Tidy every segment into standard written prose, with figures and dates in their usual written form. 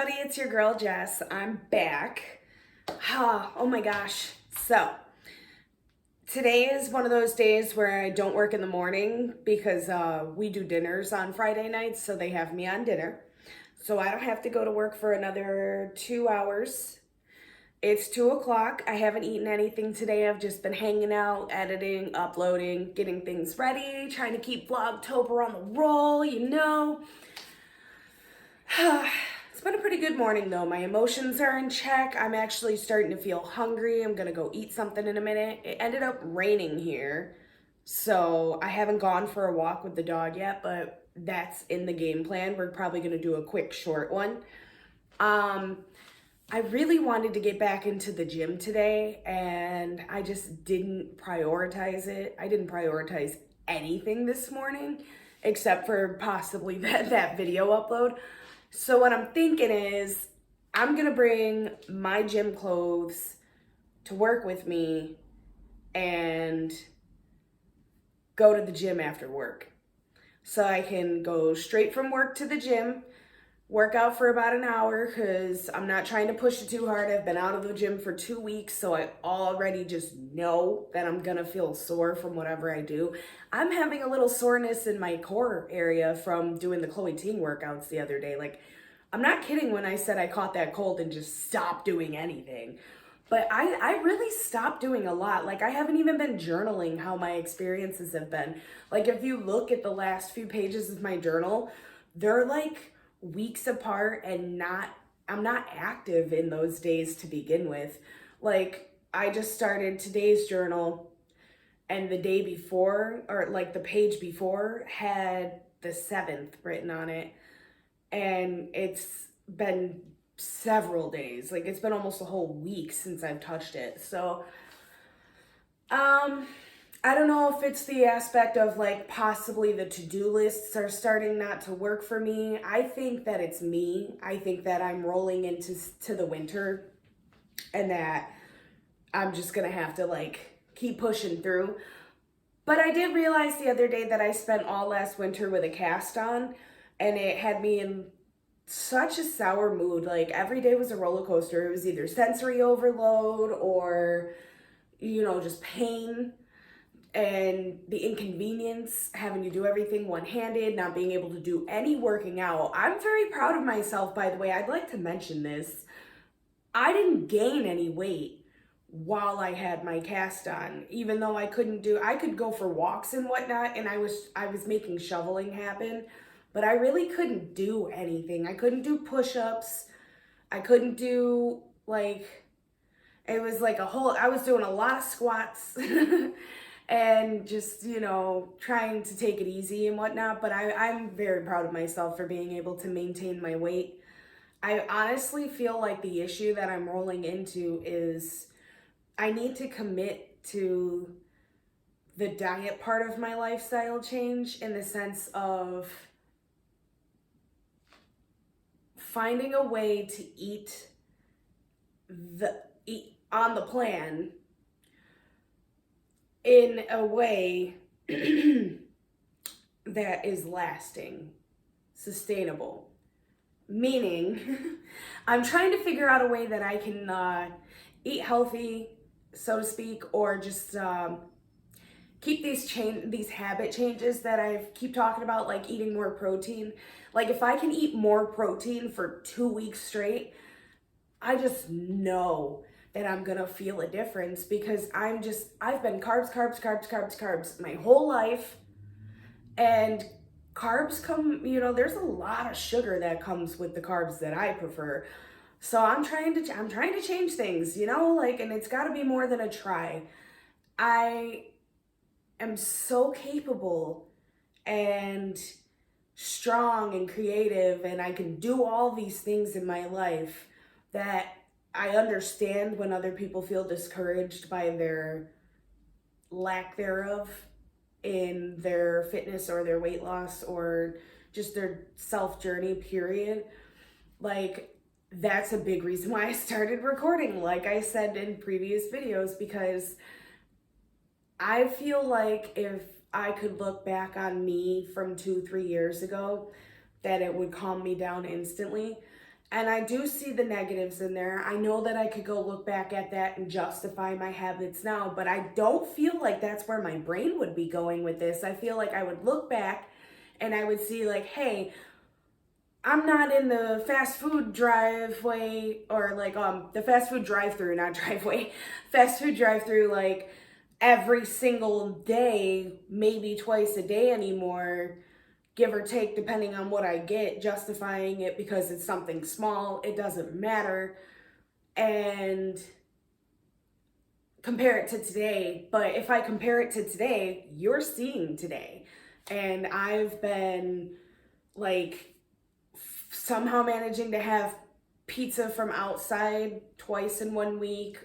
everybody, it's your girl Jess. I'm back. Oh my gosh. So, today is one of those days where I don't work in the morning because we do dinners on Friday nights, so they have me on dinner. So I don't have to go to work for another 2 hours. It's 2 o'clock. I haven't eaten anything today. I've just been hanging out, editing, uploading, getting things ready, trying to keep Vlogtober on the roll. It's been a pretty good morning though. My emotions are in check. I'm actually starting to feel hungry. I'm gonna go eat something in a minute. It ended up raining here, so I haven't gone for a walk with the dog yet, but that's in the game plan. We're probably gonna do a quick short one. I really wanted to get back into the gym today and I just didn't prioritize it. I didn't prioritize anything this morning except for possibly that video upload. So what I'm thinking is I'm gonna bring my gym clothes to work with me and go to the gym after work. So I can go straight from work to the gym, work out for about an hour because I'm not trying to push it too hard. I've been out of the gym for 2 weeks, so I already just know that I'm gonna feel sore from whatever I do. I'm having a little soreness in my core area from doing the Chloe Teen workouts the other day. Like, I'm not kidding when I said I caught that cold and just stopped doing anything. But I really stopped doing a lot. Like, I haven't even been journaling how my experiences have been. Like, if you look at the last few pages of my journal, they're like weeks apart and I'm not active in those days to begin with. Like, I just started today's journal and the day before, or like the page before, had the 7th written on it. And it's been several days. Like, it's been almost a whole week since I've touched it. So, I don't know if it's the aspect of like possibly the to-do lists are starting not to work for me. I think that it's me. I think that I'm rolling into the winter and that I'm just gonna have to like keep pushing through. But I did realize the other day that I spent all last winter with a cast on and it had me in such a sour mood. Like, every day was a roller coaster. It was either sensory overload or, just pain and the inconvenience, having to do everything one-handed, not being able to do any working out. I'm very proud of myself, by the way. I'd like to mention this. I didn't gain any weight while I had my cast on, even though I could go for walks and whatnot, and I was making shoveling happen, but I really couldn't do anything. I couldn't do push-ups. I couldn't do, like, it was like I was doing a lot of squats and just, trying to take it easy and whatnot, but I'm very proud of myself for being able to maintain my weight. I honestly feel like the issue that I'm rolling into is I need to commit to the diet part of my lifestyle change, in the sense of finding a way to eat on the plan in a way that is lasting, sustainable. Meaning, I'm trying to figure out a way that I can eat healthy, so to speak, or just keep these habit changes that I keep talking about, like eating more protein. Like, if I can eat more protein for 2 weeks straight, I just know that I'm gonna feel a difference, because I've been carbs my whole life. And carbs there's a lot of sugar that comes with the carbs that I prefer. So I'm trying to change things, like, and it's gotta be more than a try. I am so capable and strong and creative, and I can do all these things in my life, that I understand when other people feel discouraged by their lack thereof in their fitness or their weight loss or just their self journey, period. Like, that's a big reason why I started recording, like I said in previous videos, because I feel like if I could look back on me from 2-3 years ago, that it would calm me down instantly. And I do see the negatives in there. I know that I could go look back at that and justify my habits now, but I don't feel like that's where my brain would be going with this. I feel like I would look back and I would see like, hey, I'm not in the fast food driveway, or like the fast food drive-through, not driveway, fast food drive-through like every single day, maybe twice a day anymore, give or take, depending on what I get, justifying it because it's something small, it doesn't matter, and compare it to today. But if I compare it to today, you're seeing today. And I've been like somehow managing to have pizza from outside twice in 1 week.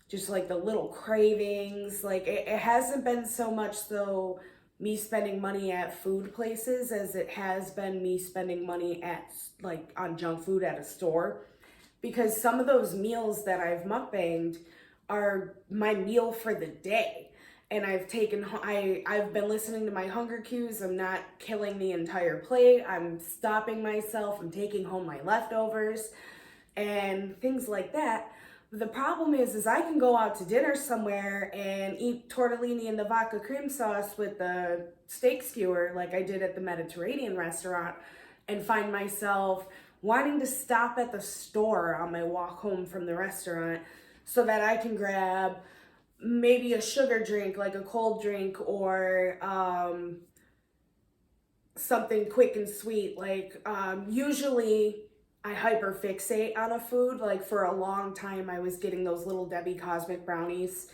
Just like the little cravings. Like it hasn't been so much though me spending money at food places as it has been me spending money at like on junk food at a store, because some of those meals that I've mukbanged are my meal for the day. And I've been listening to my hunger cues. I'm not killing the entire plate. I'm stopping myself. I'm taking home my leftovers and things like that. The problem is I can go out to dinner somewhere and eat tortellini in the vodka cream sauce with the steak skewer like I did at the Mediterranean restaurant, and find myself wanting to stop at the store on my walk home from the restaurant so that I can grab maybe a sugar drink, like a cold drink, or something quick and sweet. Like usually I hyperfixate on a food. Like for a long time, I was getting those Little Debbie Cosmic brownies.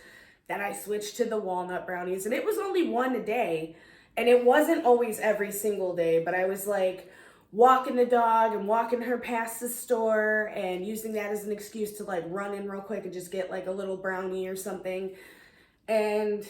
Then I switched to the walnut brownies, and it was only one a day. And it wasn't always every single day, but I was like walking the dog and walking her past the store and using that as an excuse to like run in real quick and just get like a little brownie or something. And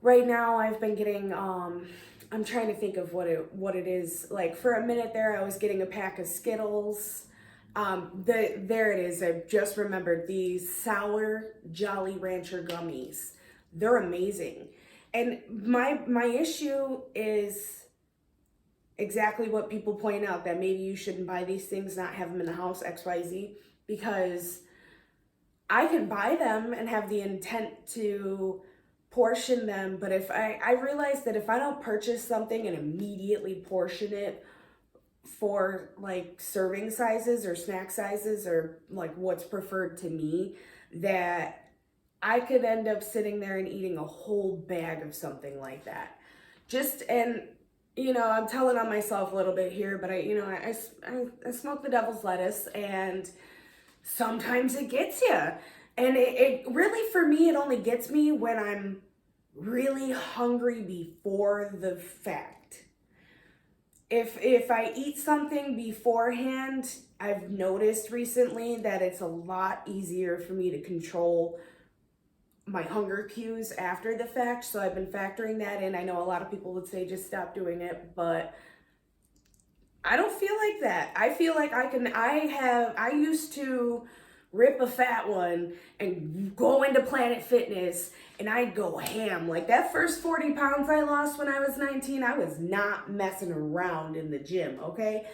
right now I've been getting I'm trying to think of what it is. Like for a minute there, I was getting a pack of Skittles. There it is. I just remembered these sour Jolly Rancher gummies. They're amazing. And my issue is exactly what people point out, that maybe you shouldn't buy these things, not have them in the house, XYZ, because I can buy them and have the intent to portion them, but if I realize that if I don't purchase something and immediately portion it for like serving sizes or snack sizes or like what's preferred to me, that I could end up sitting there and eating a whole bag of something like that. And I'm telling on myself a little bit here, but I smoke the devil's lettuce, and sometimes it gets you. And it really, for me, it only gets me when I'm really hungry before the fact. If I eat something beforehand, I've noticed recently that it's a lot easier for me to control my hunger cues after the fact. So I've been factoring that in. I know a lot of people would say just stop doing it, but I don't feel like that. I feel like I used to rip a fat one and go into Planet Fitness and I'd go ham. Like that first 40 pounds I lost when I was 19, I was not messing around in the gym, okay?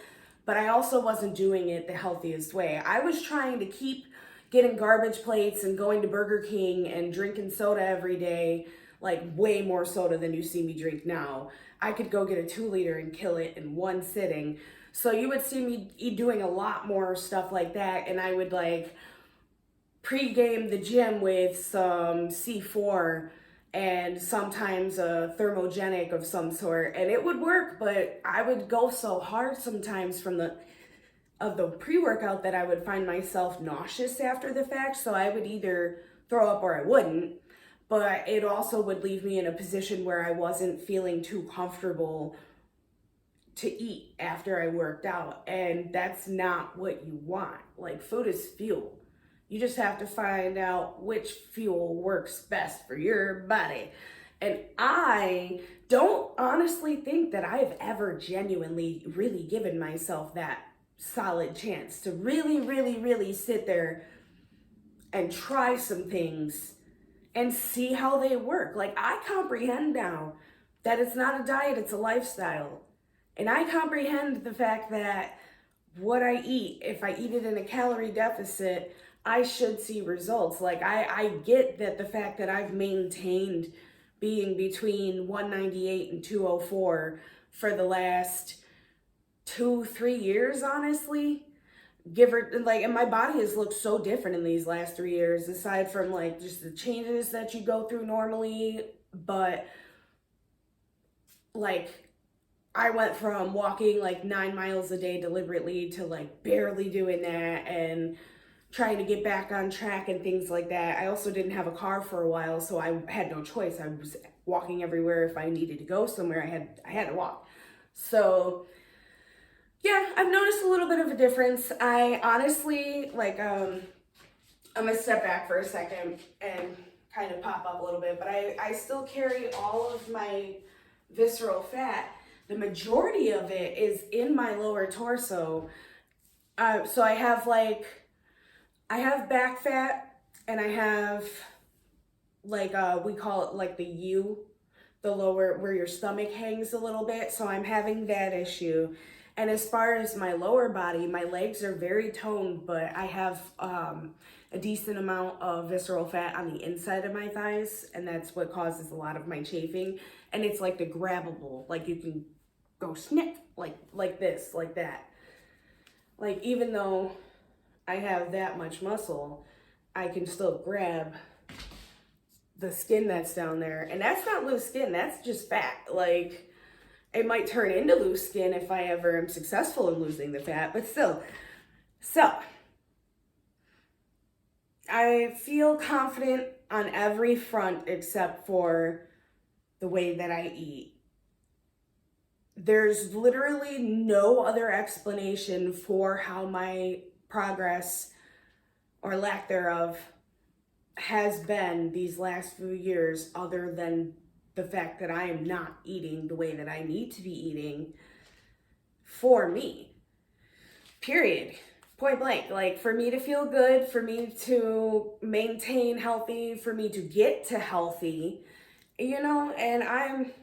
But I also wasn't doing it the healthiest way. I was trying to keep getting garbage plates and going to Burger King and drinking soda every day, like way more soda than you see me drink now. I could go get a 2-liter and kill it in one sitting. So you would see me doing a lot more stuff like that, and I would like pre-game the gym with some C4 and sometimes a thermogenic of some sort, and it would work, but I would go so hard sometimes from the pre-workout that I would find myself nauseous after the fact. So I would either throw up or I wouldn't, but it also would leave me in a position where I wasn't feeling too comfortable to eat after I worked out. And that's not what you want. Like, food is fuel. You just have to find out which fuel works best for your body. And I don't honestly think that I've ever genuinely really given myself that solid chance to really, really, really sit there and try some things and see how they work. Like, I comprehend now that it's not a diet, it's a lifestyle. And I comprehend the fact that what I eat, if I eat it in a calorie deficit, I should see results. Like I get that the fact that I've maintained being between 198 and 204 for the last 2-3 years, honestly, give her like, and my body has looked so different in these last 3 years, aside from like just the changes that you go through normally. But like, I went from walking like 9 miles a day deliberately to like barely doing that and trying to get back on track and things like that. I also didn't have a car for a while, so I had no choice. I was walking everywhere. If I needed to go somewhere, I had to walk. So yeah, I've noticed a little bit of a difference. I honestly like I'm gonna step back for a second and kind of pop up a little bit, but I still carry all of my visceral fat. The majority of it is in my lower torso. So I have back fat, and I have like we call it like the U, the lower where your stomach hangs a little bit. So I'm having that issue. And as far as my lower body, my legs are very toned, but I have a decent amount of visceral fat on the inside of my thighs, and that's what causes a lot of my chafing. And it's like the grabbable, like you can go snip like this, like that. Like even though I have that much muscle, I can still grab the skin that's down there. And that's not loose skin, that's just fat. Like, it might turn into loose skin if I ever am successful in losing the fat, but still. So, I feel confident on every front except for the way that I eat. There's literally no other explanation for how my progress, or lack thereof, has been these last few years, other than the fact that I am not eating the way that I need to be eating for me. Period. Point blank. Like, for me to feel good, for me to maintain healthy, for me to get to healthy, you know, and I'm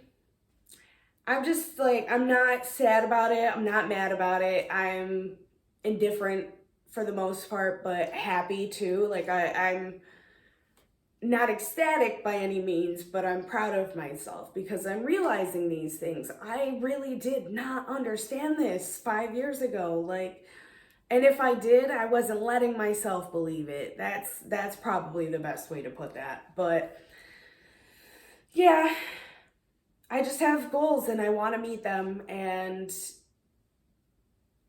just like, I'm not sad about it. I'm not mad about it. I'm indifferent for the most part, but happy too. Like I'm not ecstatic by any means, but I'm proud of myself because I'm realizing these things. I really did not understand this 5 years ago. Like, and if I did, I wasn't letting myself believe it. That's probably the best way to put that. But yeah, I just have goals and I want to meet them, and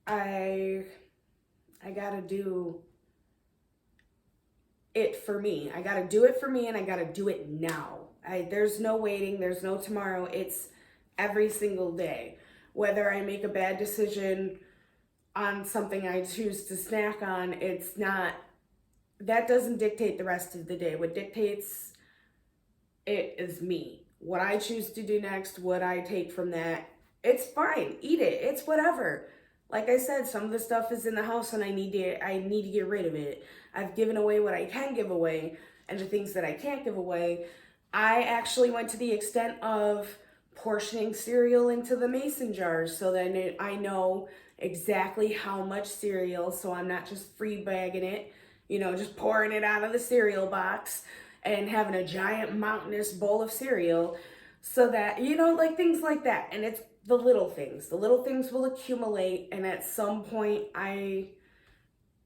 I gotta do it for me. I gotta do it for me, and I gotta do it now. There's no waiting, there's no tomorrow. It's every single day. Whether I make a bad decision on something I choose to snack on, that doesn't dictate the rest of the day. What dictates it is me. What I choose to do next, what I take from that, it's fine. Eat it. It's whatever. Like I said, some of the stuff is in the house and I need to get rid of it. I've given away what I can give away, and the things that I can't give away, I actually went to the extent of portioning cereal into the mason jars so that I know exactly how much cereal, so I'm not just free bagging it, just pouring it out of the cereal box and having a giant mountainous bowl of cereal, so that, like things like that. And it's the little things. The little things will accumulate, and at some point I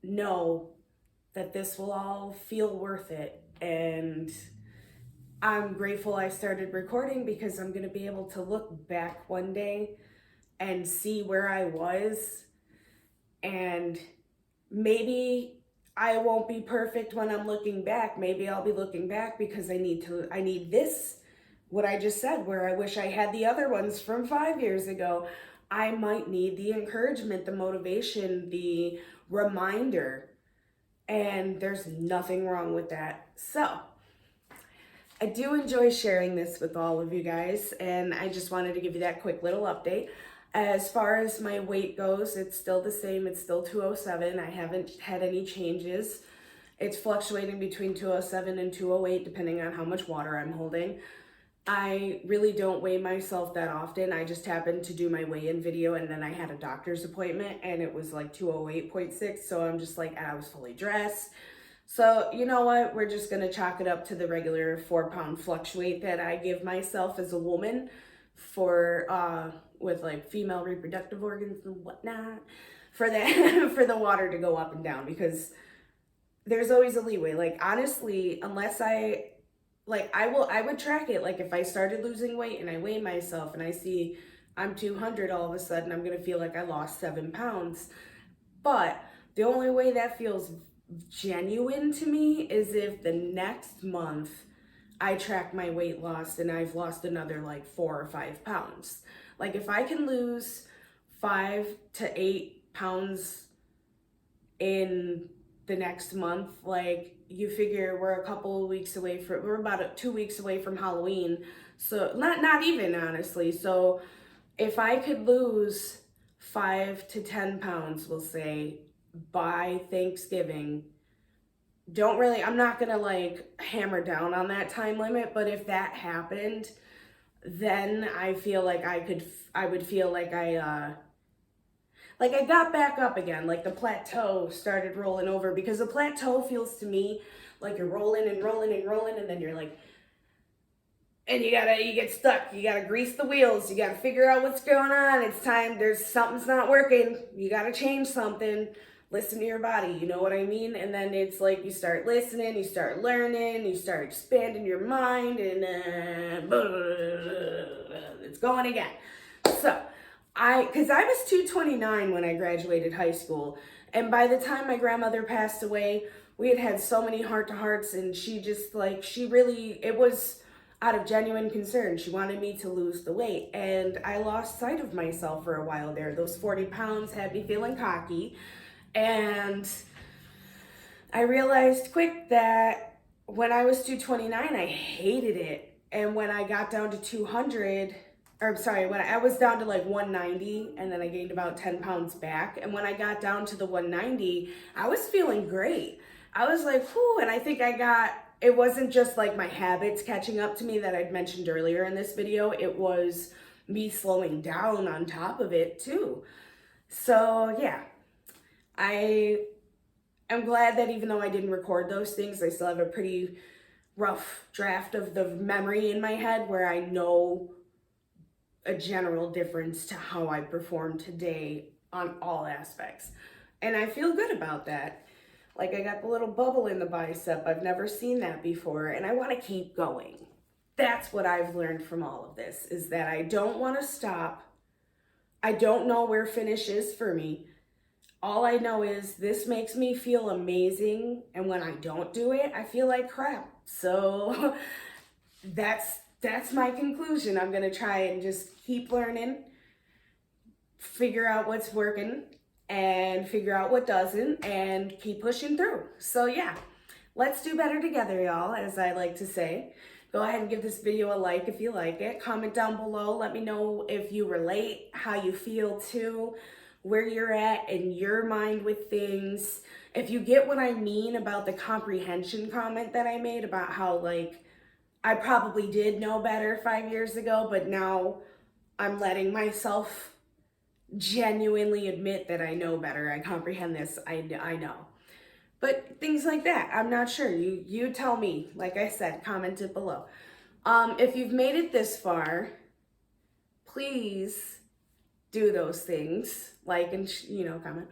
know that this will all feel worth it. And I'm grateful I started recording, because I'm going to be able to look back one day and see where I was. And maybe I won't be perfect when I'm looking back. Maybe I'll be looking back because I need this, what I just said, where I wish I had the other ones from 5 years ago. I might need the encouragement, the motivation, the reminder, and there's nothing wrong with that. So I do enjoy sharing this with all of you guys, and I just wanted to give you that quick little update. As far as my weight goes, it's still the same. It's still 207. I haven't had any changes. It's fluctuating between 207 and 208, depending on how much water I'm holding. I really don't weigh myself that often. I just happened to do my weigh-in video and then I had a doctor's appointment and it was like 208.6. So I'm just like, and I was fully dressed. So you know what? We're just going to chalk it up to the regular 4-pound fluctuate that I give myself as a woman for, with like female reproductive organs and whatnot, for that, for the water to go up and down, because there's always a leeway. Like, honestly, unless I would track it. Like, if I started losing weight and I weigh myself and I see I'm 200, all of a sudden I'm going to feel like I lost 7 pounds. But the only way that feels genuine to me is if the next month I track my weight loss and I've lost another like 4 or 5 pounds. Like, if I can lose 5 to 8 pounds in the next month, like, you figure we're a couple of weeks away from, we're about 2 weeks away from Halloween. So not even, honestly. So if I could lose 5 to 10 pounds, we'll say, by Thanksgiving, I'm not gonna like hammer down on that time limit, but if that happened, then I feel like I would feel like I got back up again, like the plateau started rolling over, because a plateau feels to me like you're rolling and rolling and rolling, and then you're like, and you get stuck. You gotta grease the wheels. You gotta figure out what's going on. It's time. Something's not working. You gotta change something. Listen to your body. You know what I mean? And then it's like you start listening, you start learning, you start expanding your mind, and it's going again. So because I was 229 when I graduated high school. And by the time my grandmother passed away, we had so many heart-to-hearts, and it was out of genuine concern. She wanted me to lose the weight, and I lost sight of myself for a while there. Those 40 pounds had me feeling cocky, and I realized quick that when I was 229, I hated it. And when I got down to 200, when I was down to like 190, and then I gained about 10 pounds back. And when I got down to the 190, I was feeling great. I was like, whew, and I think it wasn't just like my habits catching up to me that I'd mentioned earlier in this video. It was me slowing down on top of it too. So yeah, I am glad that even though I didn't record those things, I still have a pretty rough draft of the memory in my head where I know a general difference to how I perform today on all aspects. And I feel good about that. Like, I got the little bubble in the bicep. I've never seen that before, and I want to keep going. That's what I've learned from all of this, is that I don't want to stop. I don't know where finish is for me. All I know is this makes me feel amazing, and when I don't do it, I feel like crap. So that's my conclusion. I'm going to try and just keep learning, figure out what's working, and figure out what doesn't, and keep pushing through. So yeah, let's do better together, y'all, as I like to say. Go ahead and give this video a like if you like it. Comment down below. Let me know if you relate, how you feel too, where you're at in your mind with things. If you get what I mean about the comprehension comment that I made about how, like, I probably did know better 5 years ago, but now I'm letting myself genuinely admit that I know better. I comprehend this. I know. But things like that, I'm not sure. You tell me. Like I said, comment it below. If you've made it this far, please do those things. Like and comment.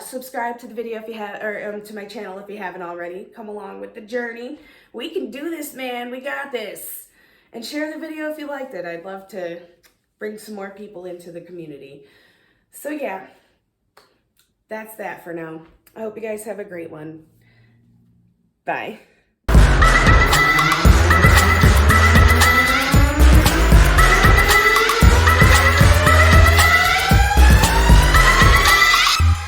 Subscribe to the video if you have, or to my channel if you haven't already. Come along with the journey. We can do this, man. We got this. And share the video if you liked it. I'd love to bring some more people into the community. So yeah, that's that for now. I hope you guys have a great one. Bye.